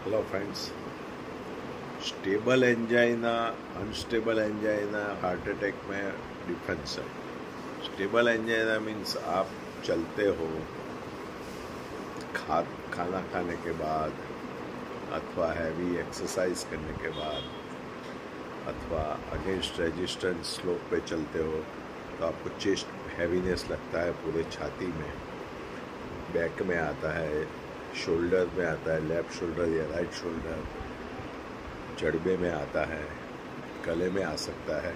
Hello friends. Stable angina, unstable angina, heart attack में difference है। Stable angina means आप चलते हो खाना खाने के बाद, अथवा हैवी एक्सरसाइज करने के बाद, अथवा अगेंस्ट रेजिस्टेंस स्लोप पे चलते हो तो आपको चेस्ट हैवीनेस लगता है, पूरे छाती में, बैक में आता है, शोल्डर में आता है, लेफ्ट शोल्डर या राइट शोल्डर, जड़बे में आता है, गले में आ सकता है,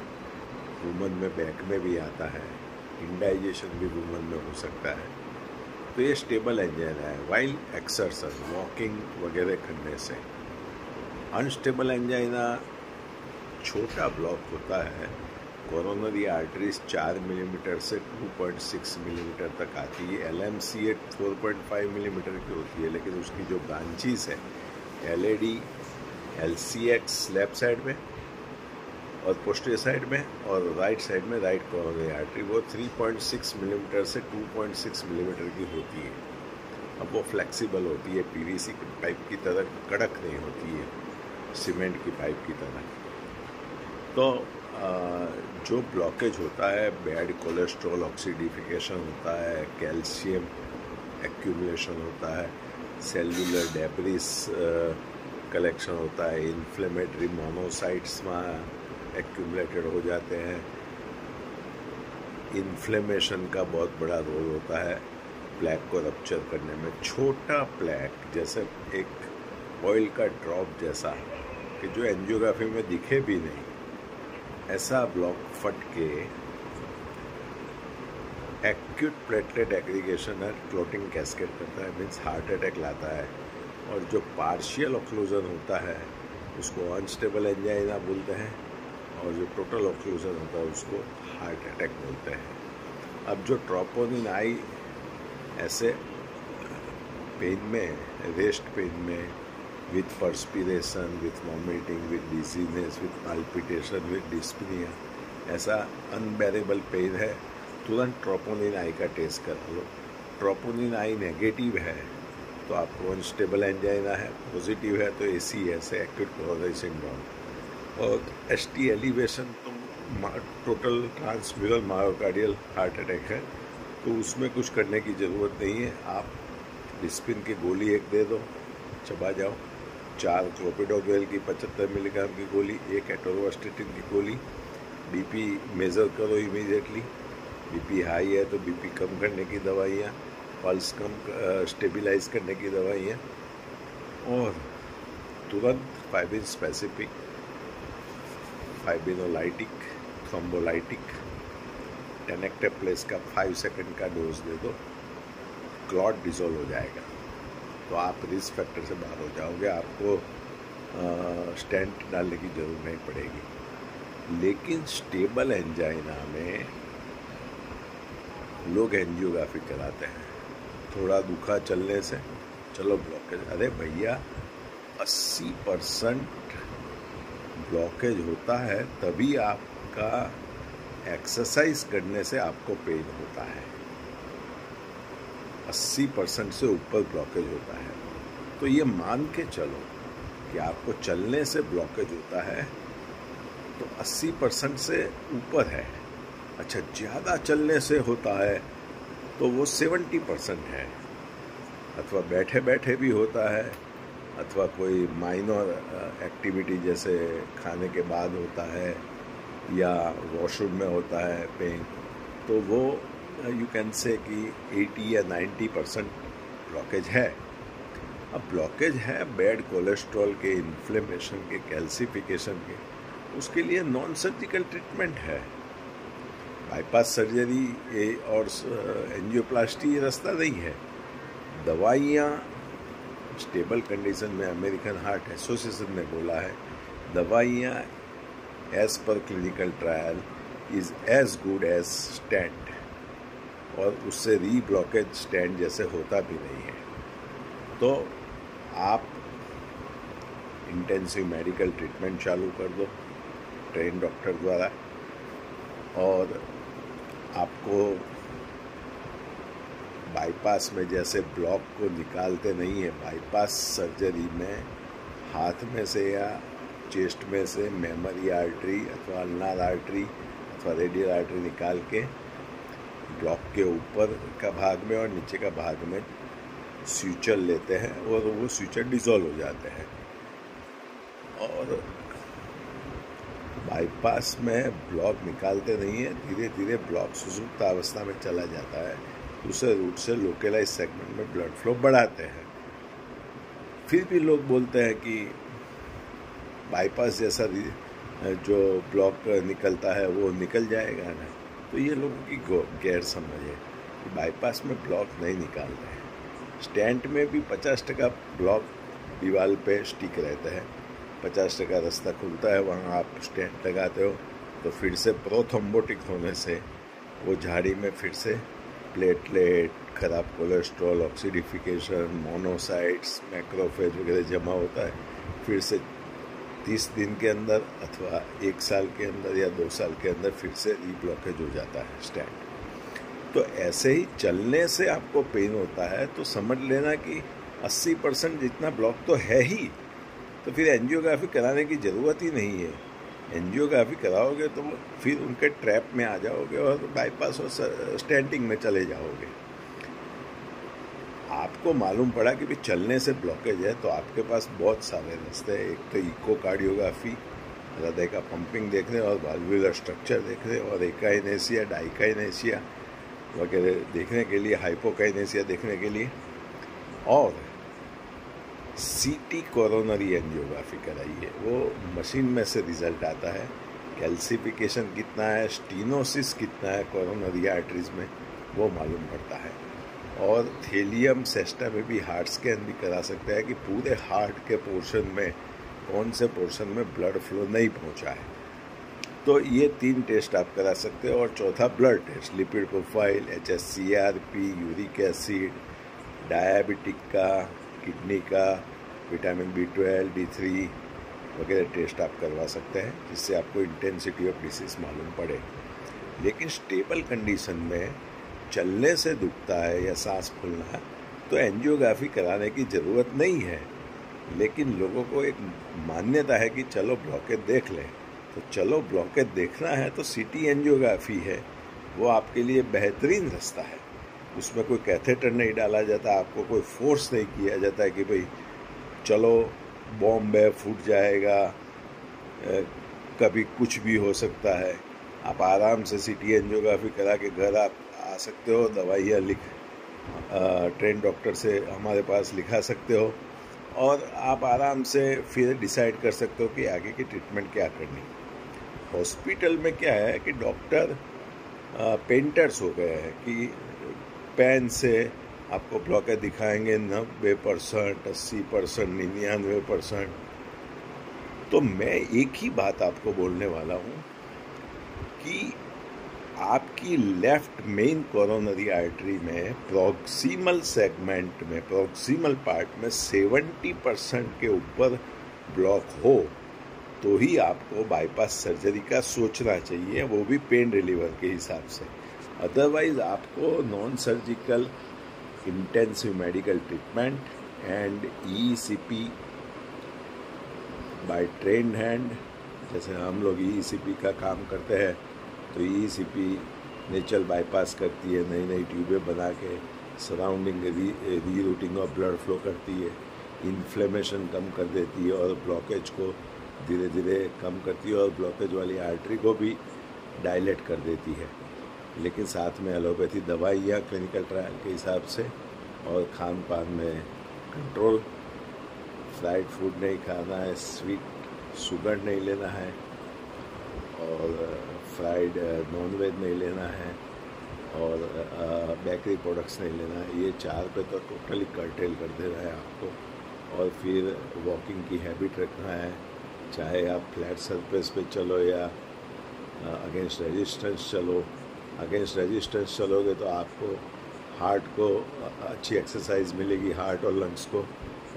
वुमन में बैक में भी आता है, इंडाइजेशन भी वुमन में हो सकता है। तो ये स्टेबल एंजाइना है वाइल एक्सरसाइज, वॉकिंग वगैरह करने से। अनस्टेबल एंजाइना छोटा ब्लॉक होता है, कोरोनरी आर्टरीज 4 मिलीमीटर से 2.6 मिलीमीटर तक आती है। LMC 4.5 मिलीमीटर की होती है, लेकिन उसकी जो ब्रांचीज है LAD, LCX लेफ्ट साइड में और पोस्टीरियर साइड में, और राइट साइड में राइट कोरोनरी आर्टरी, वो 3.6 मिलीमीटर से 2.6 मिलीमीटर की होती है। अब वो फ्लेक्सिबल होती है, PVC पाइप की तरह कड़क नहीं होती है, सीमेंट की पाइप की तरह। तो जो ब्लॉकेज होता है, बैड कोलेस्ट्रॉल ऑक्सीडिफिकेशन होता है, कैल्शियम एक्यूमुलेशन होता है, सेल्युलर डेब्रिस कलेक्शन होता है, इन्फ्लेमेटरी मोनोसाइट्स में एक्यूमुलेटेड हो जाते हैं। इन्फ्लेमेशन का बहुत बड़ा रोल होता है प्लैक को रप्चर करने में। छोटा प्लैक जैसे एक ऑयल का ड्रॉप जैसा कि जो एंजियोग्राफी में दिखे भी नहीं, ऐसा ब्लॉक फट के एक्यूट प्लेटलेट एग्रीगेशन है, क्लोटिंग कैस्केड करता है, मीन्स हार्ट अटैक लाता है। और जो पार्शियल ऑक्लूजन होता है उसको अनस्टेबल एंजाइना बोलते हैं, और जो टोटल ऑक्लूजन होता है उसको हार्ट अटैक बोलते हैं। अब जो ट्रोपोनिन आई ऐसे पेन में, रेस्ट पेन में, with perspiration, with vomiting, with dizziness, with palpitation, with dyspnea, ऐसा अनबेरेबल पेन है, तुरंत ट्रोपोनिन आई का टेस्ट कर लो। ट्रोपोनिन आई नेगेटिव है तो आपको अनस्टेबल एंजाइना है, पॉजिटिव है तो ACS है, एक्यूट कोरोनरी सिंड्रोम। और ST एलिवेशन तो total transmural myocardial heart attack है, तो उसमें कुछ करने की ज़रूरत नहीं है। आप डिस्पिन की गोली एक दे दो, चबा जाओ। 4 क्लोपिडोग्रेल की 75 मिलीग्राम की गोली, 1 एटोरोस्टेटिन की गोली। BP मेज़र करो इमीडिएटली, BP हाई है तो BP कम करने की दवाइयाँ, पल्स कम स्टेबलाइज करने की दवाइयाँ, और तुरंत फाइबिन स्पेसिफिक, फाइबिनोलाइटिक, थ्रोम्बोलाइटिक, टेनेक्टेप्लेस का 5 सेकंड का डोज दे दो, क्लॉट डिसॉल्व हो जाएगा, तो आप रिस्क फैक्टर से बाहर हो जाओगे, आपको स्टेंट डालने की जरूरत नहीं पड़ेगी। लेकिन स्टेबल एंजाइना में लोग एंजियोग्राफी कराते हैं, थोड़ा दुखा चलने से चलो ब्लॉकेज। अरे भैया, 80% ब्लॉकेज होता है तभी आपका एक्सरसाइज करने से आपको पेन होता है। 80% से ऊपर ब्लॉकेज होता है। तो ये मान के चलो कि आपको चलने से ब्लॉकेज होता है तो 80% से ऊपर है। अच्छा, ज़्यादा चलने से होता है तो वो 70% है, अथवा बैठे बैठे भी होता है, अथवा कोई माइनर एक्टिविटी जैसे खाने के बाद होता है या वॉशरूम में होता है पेन, तो वो यू कैन से कि 80 या 90% ब्लॉकेज है। अब ब्लॉकेज है बैड कोलेस्ट्रॉल के, इन्फ्लेमेशन के, कैल्सिफिकेशन के, उसके लिए नॉन सर्जिकल ट्रीटमेंट है। बाईपास सर्जरी और एंजियोप्लास्टी रास्ता नहीं है। दवाइयाँ स्टेबल कंडीशन में, अमेरिकन हार्ट एसोसिएशन ने बोला है, दवाइयाँ as per clinical trial is as good as stent, और उससे रीब्लॉकेज स्टेंट जैसे होता भी नहीं है। तो आप इंटेंसिव मेडिकल ट्रीटमेंट चालू कर दो ट्रेन डॉक्टर द्वारा, और आपको बाईपास में जैसे ब्लॉक को निकालते नहीं है, बाईपास सर्जरी में हाथ में से या चेस्ट में से मेमोरी आर्टरी अथवा अल्नार आर्टरी अथवा रेडियल आर्टरी निकाल के ब्लॉक के ऊपर का भाग में और नीचे का भाग में स्यूचर लेते हैं और वो स्यूचर डिसॉल्व हो जाते हैं। और बाईपास में ब्लॉक निकालते नहीं है, धीरे धीरे ब्लॉक सुसुप्त अवस्था में चला जाता है, दूसरे रूट से लोकलाइज सेगमेंट में ब्लड फ्लो बढ़ाते हैं। फिर भी लोग बोलते हैं कि बाईपास जैसा जो ब्लॉक निकलता है वो निकल जाएगा ना। तो ये लोगों की गैर समझ है कि बाईपास में ब्लॉक नहीं निकालते हैं। स्टेंट में भी 50% ब्लॉक दीवार पे स्टिक रहता है, 50% रास्ता खुलता है, वहाँ आप स्टेंट लगाते हो तो फिर से प्रोथ्रोम्बोटिक होने से वो झाड़ी में फिर से प्लेटलेट, खराब कोलेस्ट्रॉल, ऑक्सीडिफिकेशन, मोनोसाइट्स, मैक्रोफेज वगैरह जमा होता है। फिर से 30 दिन के अंदर अथवा 1 साल के अंदर या 2 साल के अंदर फिर से रीब्लॉकेज हो जाता है स्टेंट। तो ऐसे ही चलने से आपको पेन होता है तो समझ लेना कि 80% जितना ब्लॉक तो है ही, तो फिर एंजियोग्राफी कराने की ज़रूरत ही नहीं है। एंजियोग्राफी कराओगे तो फिर उनके ट्रैप में आ जाओगे और बाईपास और स्टेंटिंग में चले जाओगे। आपको मालूम पड़ा कि भी चलने से ब्लॉकेज है तो आपके पास बहुत सारे रास्ते हैं। एक तो इकोकार्डियोग्राफी, हृदय का पंपिंग देखने और वाल्वुलर स्ट्रक्चर देखने और एकाइनेसिया, डाइकाइनेसिया वगैरह देखने के लिए, हाइपोकाइनेसिया देखने के लिए, और सीटी कोरोनरी एंजियोग्राफी कराइए। वो मशीन में से रिजल्ट आता है, कैल्सिफिकेशन कितना है, स्टीनोसिस कितना है कोरोनरी आर्टरीज में वो मालूम पड़ता है। और थेलियम सेस्टा में भी हार्ट स्कैन भी करा सकते हैं कि पूरे हार्ट के पोर्शन में कौन से पोर्शन में ब्लड फ्लो नहीं पहुंचा है। तो ये 3 टेस्ट आप करा सकते हो। और चौथा blood test, lipid profile, HSCRP, uric acid, diabetic का, किडनी का, विटामिन B12, D3 वगैरह टेस्ट आप करवा सकते हैं, जिससे आपको इंटेंसिटी ऑफ डिसीज मालूम पड़े। लेकिन स्टेबल कंडीशन में चलने से दुखता है या सांस फूलना है तो एंजियोग्राफी कराने की ज़रूरत नहीं है। लेकिन लोगों को एक मान्यता है कि चलो ब्लॉकेज देख लें, तो चलो ब्लॉकेज देखना है तो सीटी एंजियोग्राफी है, वो आपके लिए बेहतरीन रास्ता है। उसमें कोई कैथेटर नहीं डाला जाता, आपको कोई फोर्स नहीं किया जाता है कि भाई चलो बॉम्ब है, फूट जाएगा, कभी कुछ भी हो सकता है। आप आराम से सीटी एंजियोग्राफी करा के घर आप आ सकते हो, दवाइयाँ ट्रेन डॉक्टर से हमारे पास लिखा सकते हो और आप आराम से फिर डिसाइड कर सकते हो कि आगे की ट्रीटमेंट क्या करनी। हॉस्पिटल में क्या है कि डॉक्टर पेंटर्स हो गए हैं कि पेन से आपको ब्लॉकेज दिखाएंगे 90%, 80%, 99%। तो मैं एक ही बात आपको बोलने वाला हूँ कि आपकी लेफ्ट मेन कोरोनरी आर्टरी में प्रॉक्सिमल सेगमेंट में, प्रॉक्सिमल पार्ट में 70% के ऊपर ब्लॉक हो तो ही आपको बाईपास सर्जरी का सोचना चाहिए, वो भी पेन रिलीवर के हिसाब से। अदरवाइज आपको non surgical intensive medical treatment and ECP by trained hand, जैसे हम लोग ECP का काम करते हैं तो ECP नेचुरल बाईपास करती है, नई नई ट्यूबें बना के surrounding rerouting of blood flow करती है, इन्फ्लेमेशन कम कर देती है और ब्लॉकेज को धीरे धीरे कम करती है और ब्लॉकेज वाली आर्टरी को भी डायलेट कर देती है। लेकिन साथ में एलोपैथी दवाइयाँ क्लिनिकल ट्रायल के हिसाब से और खान पान में कंट्रोल, फ्राइड फूड नहीं खाना है, स्वीट शुगर नहीं लेना है और फ्राइड नॉनवेज नहीं लेना है और बेकरी प्रोडक्ट्स नहीं लेना है। ये 4 पे तो टोटली कर्टेल कर देना है आपको। और फिर वॉकिंग की हैबिट रखना है, चाहे आप फ्लैट सरफेस पे चलो या अगेंस्ट रेजिस्टेंस चलो। अगेंस्ट रेजिस्टेंस चलोगे तो आपको हार्ट को अच्छी एक्सरसाइज मिलेगी, हार्ट और लंग्स को,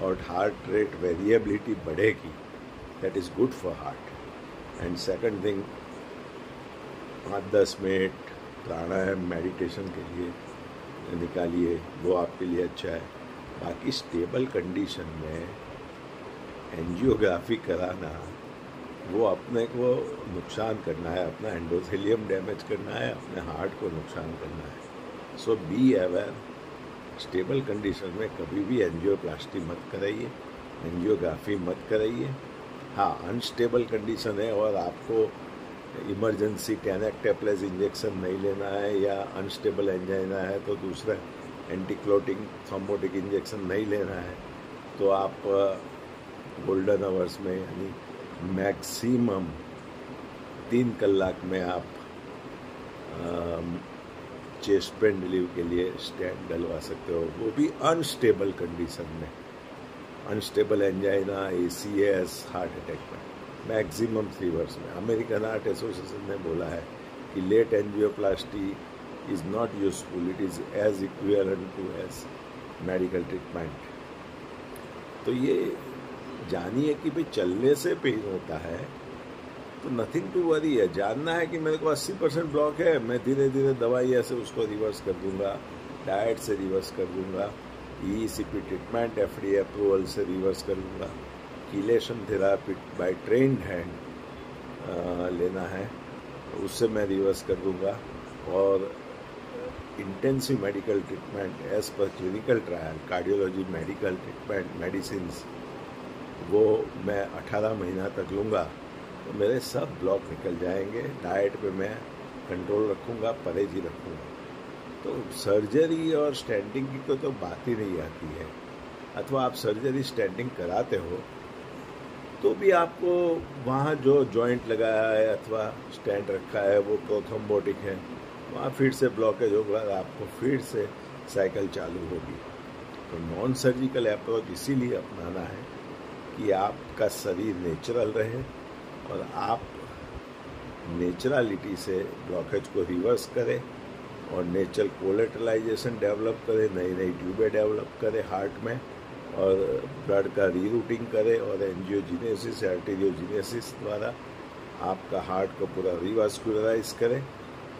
और हार्ट रेट वेरिएबिलिटी बढ़ेगी, that is good for heart. And second thing, 5-10 minute pranayama meditation के लिए निकालिए, वो आपके लिए अच्छा है। बाकी स्टेबल कंडीशन में एंजियोग्राफी कराना वो अपने को नुकसान करना है, अपना एंडोथेलियम डैमेज करना है, अपने हार्ट को नुकसान करना है। सो बी अवेयर, स्टेबल कंडीशन में कभी भी एंजियोप्लास्टी मत कराइए, एंजियोग्राफी मत कराइए। हाँ, अनस्टेबल कंडीशन है और आपको इमरजेंसी टेनेक्टेप्लेज इंजेक्शन नहीं लेना है या अनस्टेबल एंजाइना है तो दूसरा एंटीक्लोटिंग थ्रोम्बोटिक इंजेक्शन नहीं लेना है, तो आप गोल्डन आवर्स में यानी मैक्सिमम 3 कलाक में आप चेस्ट पेन रिलीव के लिए स्टेंट डलवा सकते हो, वो भी अनस्टेबल कंडीशन में, unstable angina, ACS, heart attack में मैक्सिमम 3 वर्ष में। अमेरिकन हार्ट एसोसिएशन ने बोला है कि late angioplasty is not useful, it is as equivalent to as medical treatment. तो ये जानिए कि भाई चलने से पेन होता है तो नथिंग टू वरी है। जानना है कि मेरे को 80% ब्लॉक है, मैं धीरे धीरे दवाइयाँ से उसको रिवर्स कर दूंगा, डाइट से रिवर्स कर दूंगा, ECP ट्रीटमेंट FDA अप्रूवल से रिवर्स कर दूंगा, chelation therapy by trained hand लेना है उससे मैं रिवर्स कर दूंगा, और intensive medical treatment as per clinical trial, cardiology medical treatment, medicine, वो मैं 18 महीना तक लूँगा तो मेरे सब ब्लॉक निकल जाएंगे। डाइट पे मैं कंट्रोल रखूँगा, परहेज ही रखूँगा। तो सर्जरी और स्टेंटिंग की तो बात ही नहीं आती है। अथवा आप सर्जरी स्टेंटिंग कराते हो तो भी आपको वहाँ जो जॉइंट लगाया है अथवा स्टेंट रखा है वो प्रोथ्रोम्बोटिक है, वहाँ फिर से ब्लॉकेज होगा, आपको फिर से साइकिल चालू होगी। तो नॉन सर्जिकल अप्रोच इसीलिए अपनाना है कि आपका शरीर नेचुरल रहे और आप नेचुरलिटी से ब्लॉकेज को रिवर्स करें और नेचुरल कोलेटरलाइजेशन डेवलप करें, नई नई ट्यूबें डेवलप करें हार्ट में, और ब्लड का रीरूटिंग करें और एंजियोजेनेसिस, आर्टेरियोजेनेसिस द्वारा आपका हार्ट को पूरा रिवास्कुलराइज करें।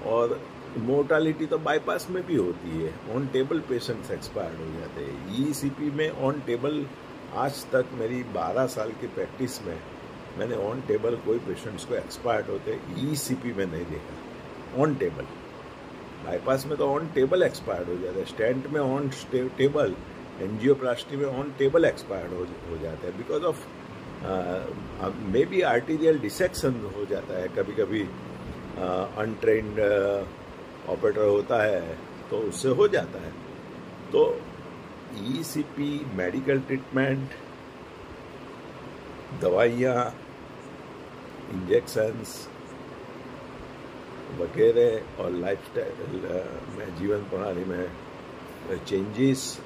और मोर्टालिटी तो बाईपास में भी होती है, ऑन टेबल पेशेंट्स एक्सपायर्ड हो जाते हैं। ECP में ऑन टेबल आज तक मेरी 12 साल की प्रैक्टिस में मैंने ऑन टेबल कोई पेशेंट्स को एक्सपायर्ड होते ECP में नहीं देखा। ऑन टेबल, बाईपास में तो ऑन टेबल एक्सपायर्ड हो जाता है, स्टेंट में ऑन टेबल, एंजियोप्लास्टी में ऑन टेबल एक्सपायर्ड हो जाता है because of may be arterial dissection हो जाता है, कभी कभी अनट्रेन्ड ऑपरेटर होता है तो उससे हो जाता है। तो ECP, मेडिकल ट्रीटमेंट, दवाइयाँ, इंजेक्शंस वगैरह और लाइफस्टाइल में, जीवन प्रणाली में चेंजेस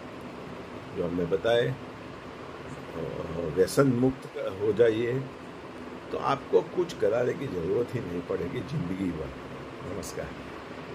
जो हमने बताए, व्यसन मुक्त हो जाइए तो आपको कुछ कराने की ज़रूरत ही नहीं पड़ेगी जिंदगी भर। नमस्कार।